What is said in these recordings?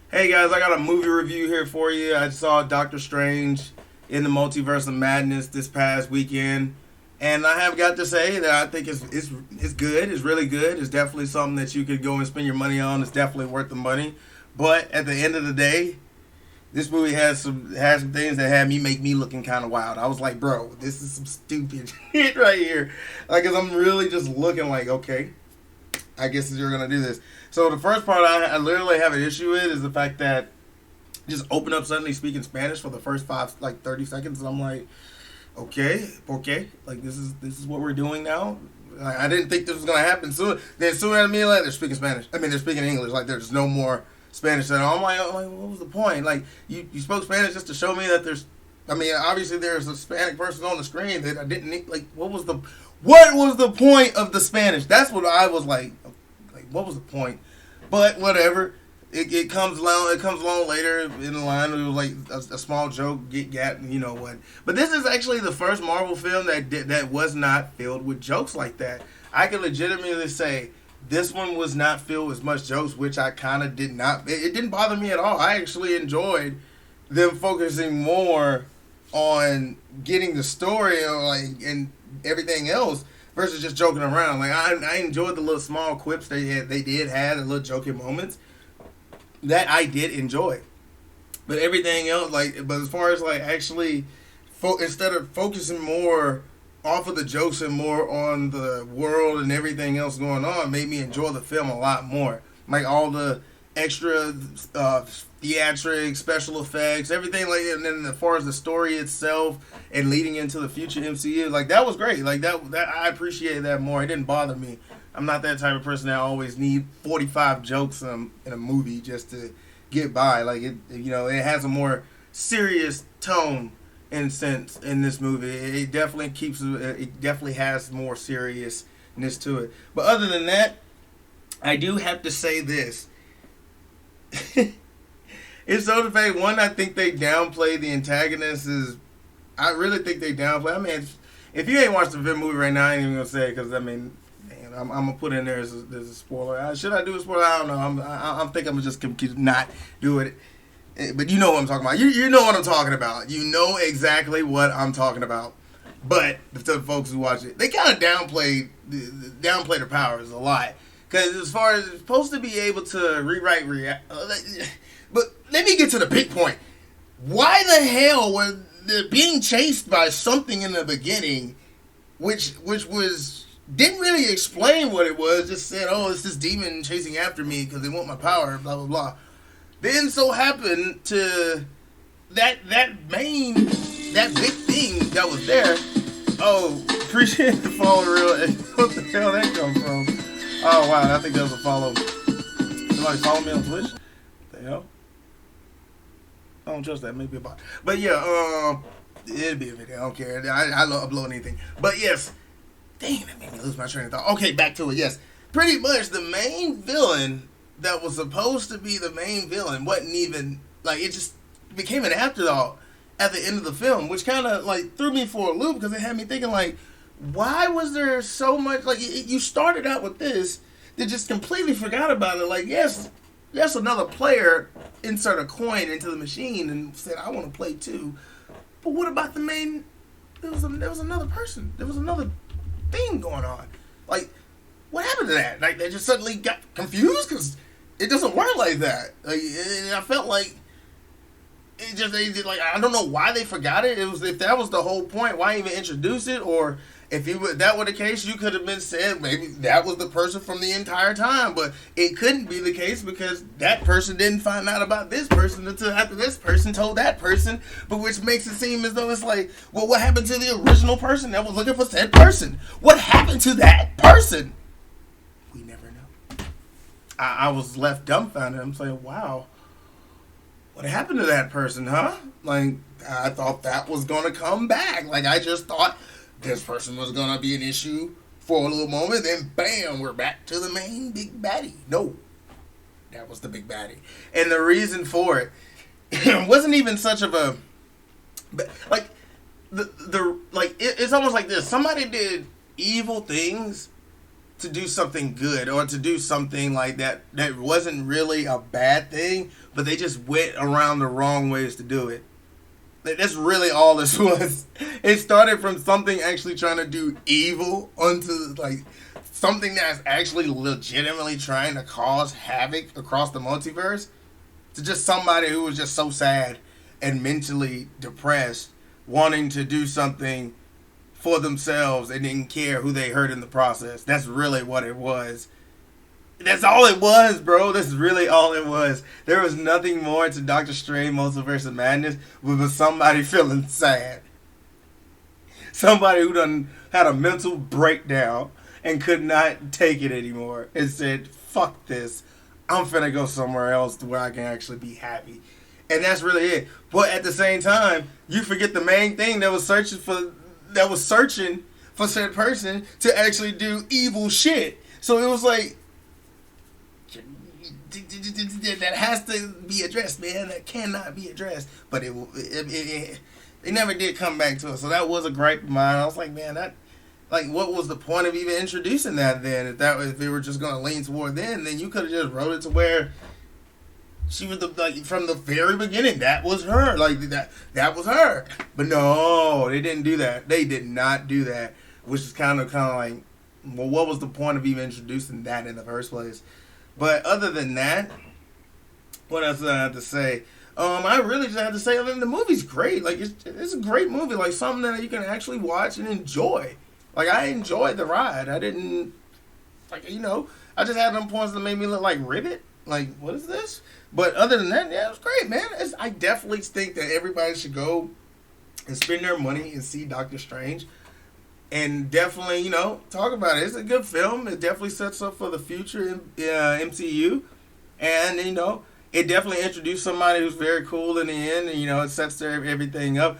Hey guys, I got a movie review here for you. I saw Dr.Strange in the Multiverse of Madness this past weekend, and I have got to say that I think it's good. It's really good. It's definitely something that you could go and spend your money on. It's definitely worth the money. But at the end of the day, this movie has some things that had me make me looking kind of wild. I was like, bro, this is some stupid shit right here. Like, cause I'm really just looking like, okay, I guess you're gonna do this. So the first part I literally have an issue with is the fact that just open up suddenly speaking Spanish for the first 30 seconds, and I'm like, okay, like this is what we're doing now. I didn't think this was gonna happen soon. Then soon as me like they're speaking Spanish. I mean they're speaking English. Like there's no more Spanish at all. I'm like, what was the point? Like you spoke Spanish just to show me that there's. I mean, obviously there's a Hispanic person on the screen that I didn't need. Like, what was the point of the Spanish? That's what I was like. Like, what was the point? But whatever. It comes along. It comes along later in the line. It was like a small joke. Get gat. You know what? But this is actually the first Marvel film that was not filled with jokes like that. I can legitimately say this one was not filled with as much jokes, which I kind of did not. It didn't bother me at all. I actually enjoyed them focusing more on getting the story or like and everything else versus just joking around. Like I enjoyed the little small quips they did have, the little joking moments that I did enjoy. But everything else, but as far as like actually, instead of focusing more off of the jokes and more on the world and everything else going on, made me enjoy the film a lot more. Like all the extra theatrics, special effects, everything like that. And then as far as the story itself and leading into the future MCU, like that was great. Like that I appreciated that more. It didn't bother me. I'm not that type of person that always need 45 jokes in a movie just to get by. Like it has a more serious tone in sense in this movie. It definitely it definitely has more seriousness to it. But other than that, I do have to say this. It's so the fact one, I think they downplay the antagonist. I really think they downplay. I mean, if you ain't watched the movie right now, I ain't even gonna say it because I mean, man, I'm gonna put in there's a spoiler. Should I do a spoiler? I don't know. I'm thinking I'm just gonna not do it. But you know what I'm talking about. You know what I'm talking about. You know exactly what I'm talking about. But the folks who watch it, they kind of downplay their powers a lot. Because as far as it's supposed to be able to rewrite but let me get to the big point. Why the hell were they being chased by something in the beginning, which was didn't really explain what it was? Just said, "Oh, it's this demon chasing after me because they want my power." Blah blah blah. Then so happened to that big thing that was there. Oh, appreciate the follow real. What the hell that come from? Oh wow, I think that was a follow. Somebody follow me on Twitch? What the hell? I don't trust that. Maybe a bot. But yeah, it'd be a video. I don't care. I don't upload anything. But yes, dang, that made me lose my train of thought. Okay, back to it. Yes, pretty much the main villain that was supposed to be the main villain wasn't even like it. Just became an afterthought at the end of the film, which kind of like threw me for a loop because it had me thinking like, why was there so much like you started out with this, they just completely forgot about it. Like yes, another player insert a coin into the machine and said I want to play too, but what about the main? There was another person. There was another thing going on. Like what happened to that? Like they just suddenly got confused because it doesn't work like that. Like I felt like. They like I don't know why they forgot it. It was if that was the whole point, why even introduce it? Or if that were the case, you could have been said maybe that was the person from the entire time. But it couldn't be the case because that person didn't find out about this person until after this person told that person. But which makes it seem as though it's like, well, what happened to the original person that was looking for said person? What happened to that person? We never know. I was left dumbfounded. I'm saying, wow. What happened to that person, huh? Like, I thought that was going to come back. Like, I just thought this person was going to be an issue for a little moment. Then, bam, we're back to the main big baddie. No, that was the big baddie. And the reason for it wasn't even such of a... Like, it's almost like this. Somebody did evil things to do something good or to do something like that wasn't really a bad thing, but they just went around the wrong ways to do it. That's really all this was. It started from something actually trying to do evil onto like something that's actually legitimately trying to cause havoc across the multiverse to just somebody who was just so sad and mentally depressed, wanting to do something for themselves and didn't care who they hurt in the process. That's really what it was. That's all it was, bro. That's really all it was. There was nothing more to Doctor Strange Multiverse of Madness with somebody feeling sad. Somebody who done had a mental breakdown and could not take it anymore and said, fuck this. I'm finna go somewhere else to where I can actually be happy. And that's really it. But at the same time, you forget the main thing that was searching for said person to actually do evil shit. So it was like, that has to be addressed, man. That cannot be addressed. But it never did come back to us. So that was a gripe of mine. I was like, man, what was the point of even introducing that then? If they were just gonna lean toward then you could have just wrote it to where she was from the very beginning. That was her. That was her. But no, they didn't do that. They did not do that. Which is kind of like, well, what was the point of even introducing that in the first place? But other than that, what else do I have to say? I really just have to say, the movie's great. Like, it's a great movie. Like, something that you can actually watch and enjoy. Like, I enjoyed the ride. I didn't, I just had them points that made me look like Ribbit. Like, what is this? But other than that, yeah, it was great, man. I definitely think that everybody should go and spend their money and see Doctor Strange. And definitely, talk about it. It's a good film. It definitely sets up for the future in MCU. And, it definitely introduced somebody who's very cool in the end. And, it sets everything up.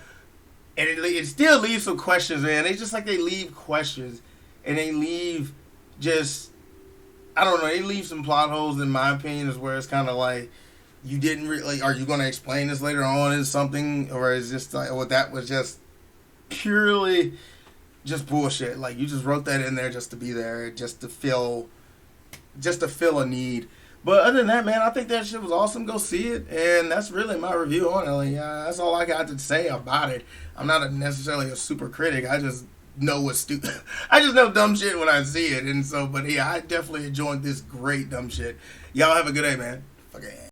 And it still leaves some questions, man. It's just like they leave questions. And they leave just, I don't know, they leave some plot holes, in my opinion, is where it's kind of like, you didn't really, are you going to explain this later on in something? Or is just like, well, that was just purely just bullshit. Like, you just wrote that in there just to be there, just to fill a need. But other than that, man, I think that shit was awesome. Go see it. And that's really my review on it. Like, that's all I got to say about it. I'm not necessarily a super critic. I just know what's stupid. I just know dumb shit when I see it. And so, but yeah, I definitely enjoyed this great dumb shit. Y'all have a good day, man. Fucking